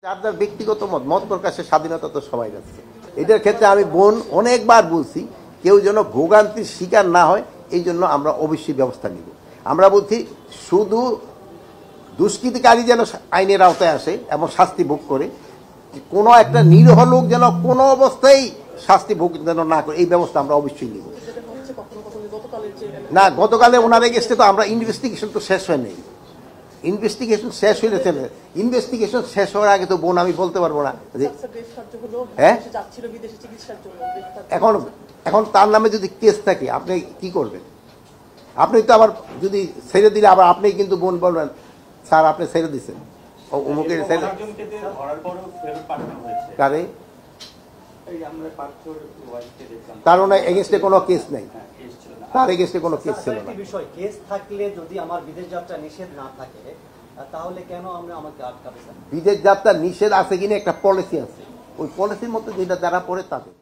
যার যার ব্যক্তিগত মত প্রকাশের স্বাধীনতা তো সবাই আছে। এটার ক্ষেত্রে আমি বোন অনেকবার বলছি, কেউ যেন ভোগান্তির শিকার না হয়, এই জন্য আমরা অবশ্যই ব্যবস্থা নিব। আমরা বলছি শুধু দুষ্কৃতিকারী যেন আইনের আওতায় আসে এবং শাস্তি ভোগ করে, কোনো একটা নিরীহ লোক যেন কোনো অবস্থায় শাস্তি ভোগ যেন না করে, এই ব্যবস্থা আমরা অবশ্যই নিব। না, গতকালে ওনার এগেস্টে তো আমরা ইনভেস্টিগেশন তো শেষ হয় নাই। ইনভেস্টিগেশন শেষ হইলে ইনভেস্টিগেশন শেষ হওয়ার আগে তো বোন আমি বলতে পারবো না যে হ্যাঁ, এখন তার নামে যদি কেস থাকে আপনি কি করবেন? আপনি তো আবার যদি ছেড়ে দিলে আবার আপনি কিন্তু বোন বলবেন স্যার আপনি ছেড়ে দিচ্ছেন অমুকের কারে, তার ওনার এগেন্স্টে কোনো কেস নেই, তার এগেন্স্টে কোনো কেস ছিল না। বিষয় কেস থাকলে যদি আমার বিদেশ যাত্রা নিষেধ না থাকে তাহলে কেন আমরা আমাকে আটকাবে? বিদেশ যাত্রা নিষেধ আছে কিনা একটা পলিসি আছে, ওই পলিসির মধ্যে যেটা যারা পড়ে তাদের